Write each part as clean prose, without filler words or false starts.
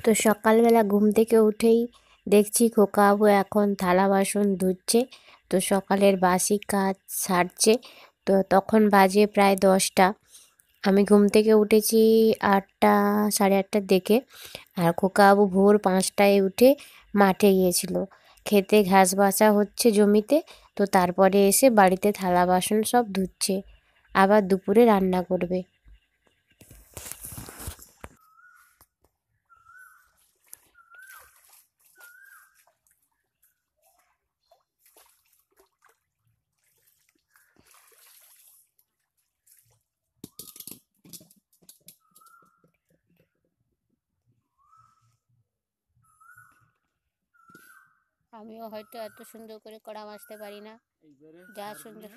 তো সকালবেলা ঘুম থেকে উঠেই দেখছি খোকাবাবু এখন থালা বাসন ধুচ্ছে। তো সকালের বাসি কাজ সারছে। তো তখন বাজে প্রায় 10টা। আমি ঘুম থেকে উঠেছি 8টা সাড়ে 8টার দিকে। আর খোকাবাবু ভোর 5টায় উঠে মাঠে গিয়েছিল খেতে, ঘাস বাছা হচ্ছে জমিতে। তো তারপরে এসে বাড়িতে থালা বাসন সব ধুচ্ছে, আবার দুপুরে রান্না করবে। আমিও হয়তো এত সুন্দর করে কড়া মাজতে পারি না, যা সুন্দর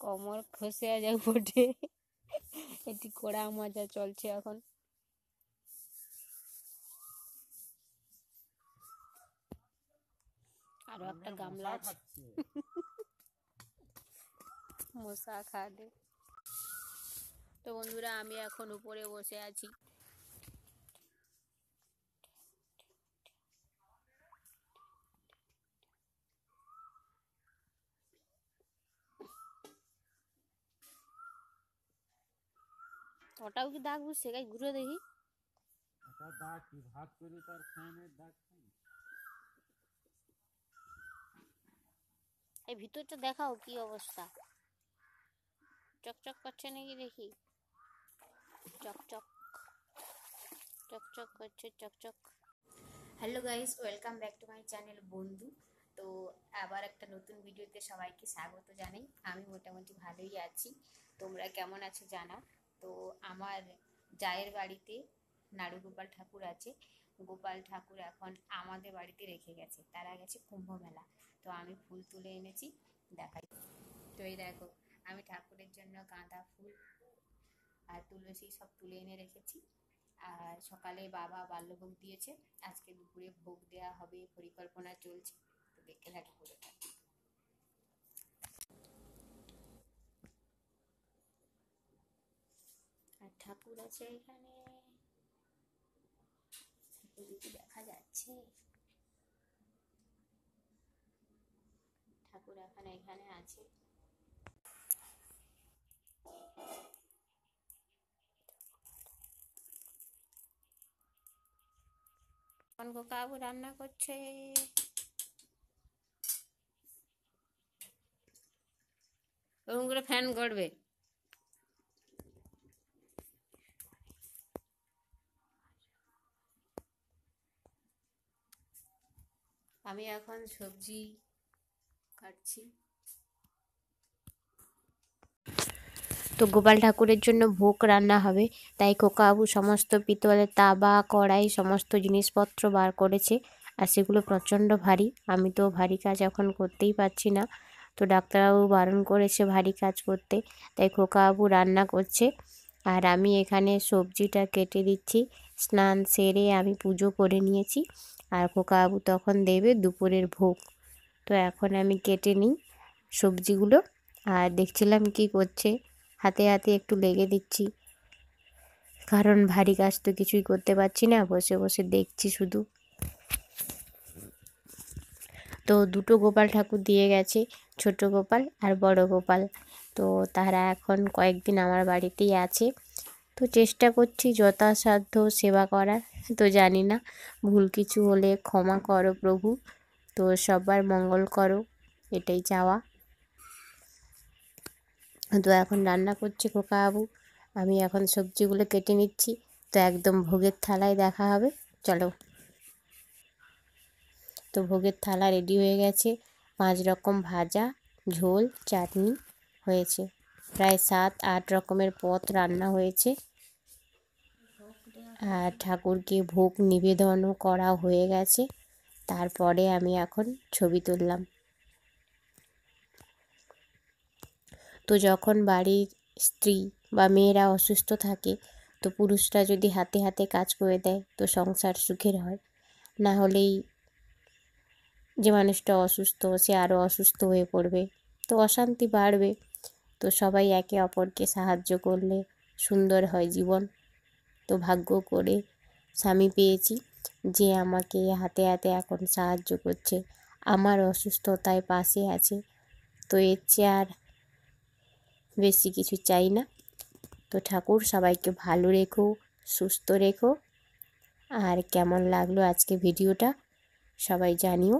কমর খসে যায় বটে। এটি কড়া মাজা চলছে এখন। আরো একটা গামলা আছে, মশা খাবে। তো বন্ধুরা, আমি এখন উপরে বসে আছি। ওটাও কি দাগ বুঝছে? গাই ঘুরে দেখি। দাগ কি ভাগ করে তার ফ্যানের দাগ। এই ভিতরটা দেখাও কি অবস্থা, চকচক করছে নাকি দেখি। চকচক চকচক করছে, চকচক। Hello guys, welcome back to my channel বন্ধু। তো আবার একটা নতুন ভিডিওতে সবাইকে স্বাগত জানাই। আমি মোটামুটি ভালোই আছি, তোমরা কেমন আছো জানাও। তো আমার জায়ের বাড়িতে নাড়ুগোপাল ঠাকুর আছে। গোপাল ঠাকুর এখন আমাদের বাড়িতে রেখে গেছে, তারা গেছে কুম্ভ মেলা। তো আমি ফুল তুলে এনেছি, দেখাই। তো এই দেখো, আমি ঠাকুরের জন্য গাঁদা ফুল আর তুলসী সব তুলে এনে রেখেছি। আর সকালে বাবা বাল্যভোগ দিয়েছে, আজকে দুপুরে ভোগ দেওয়া হবে, পরিকল্পনা চলছে। তো দেখতে থাকি পুরো। আর ঠাকুর আছে এখানে, দেখা যাচ্ছে ঠাকুর এখন এখানে আছে। কাকু রান্না করছে। ওরকম করে ফ্যান করবে। আমি এখন সবজি কাটছি। তো গোপাল ঠাকুরের জন্য ভোগ রান্না হবে, তাই খোকাবাবু সমস্ত পিতলের তাবা কড়াই সমস্ত জিনিসপত্র বার করেছে। আর সেগুলো প্রচণ্ড ভারী, আমি তো ভারী কাজ এখন করতেই পারছি না। তো ডাক্তারবাবু বারণ করেছে ভারী কাজ করতে, তাই খোকাবাবু রান্না করছে। আর আমি এখানে সবজিটা কেটে দিচ্ছি। স্নান সেরে আমি পুজো করে নিয়েছি, আর খোকাবাবু তখন দেবে দুপুরের ভোগ। তো এখন আমি কেটে নিই সবজিগুলো। আর দেখছিলাম কি করছে, হাতে হাতে একটু লেগে দিচ্ছি, কারণ ভারী কাজ তো কিছুই করতে পারছি না, বসে বসে দেখছি শুধু। তো দুটো গোপাল ঠাকুর দিয়ে গেছে, ছোট গোপাল আর বড় গোপাল। তো তারা এখন কয়েকদিন আমার বাড়িতেই আছে। তো চেষ্টা করছি যথাসাধ্য সেবা করার। তো জানি না, ভুল কিছু হলে ক্ষমা করো প্রভু। তো সবার মঙ্গল করো, এটাই চাওয়া। তো এখন রান্না করছে খোকাবাবু, আমি এখন সবজিগুলো কেটে নিচ্ছি। তো একদম ভোগের থালায় দেখা হবে, চলো। তো ভোগের থালা রেডি হয়ে গেছে, 5 রকম ভাজা, ঝোল, চাটনি হয়েছে। প্রায় 7-8 রকমের পদ রান্না হয়েছে। আর ঠাকুরকে ভোগ নিবেদনও করা হয়ে গেছে। তারপরে আমি এখন ছবি তুললাম। তো যখন বাড়ির স্ত্রী বা মেয়েরা অসুস্থ থাকে, তো পুরুষরা যদি হাতে হাতে কাজ করে দেয়, তো সংসার সুখের হয়। না হলেই যে মানুষটা অসুস্থ, সে আরও অসুস্থ হয়ে পড়বে, তো অশান্তি বাড়বে। তো সবাই একে অপরকে সাহায্য করলে সুন্দর হয় জীবন। তো ভাগ্য করে স্বামী পেয়েছি যে আমাকে হাতে হাতে এখন সাহায্য করছে, আমার অসুস্থতায় পাশে আছে। তো এর চেয়ে আর বেশি কিছু চাই না। তো ঠাকুর সবাইকে ভালো রেখো, সুস্থ রেখো। আর কেমন লাগলো আজকে ভিডিওটা সবাই জানিও।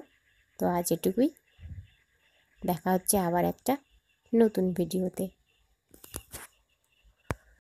তো আজ এটুকুই, দেখা হচ্ছে আবার একটা নতুন ভিডিওতে।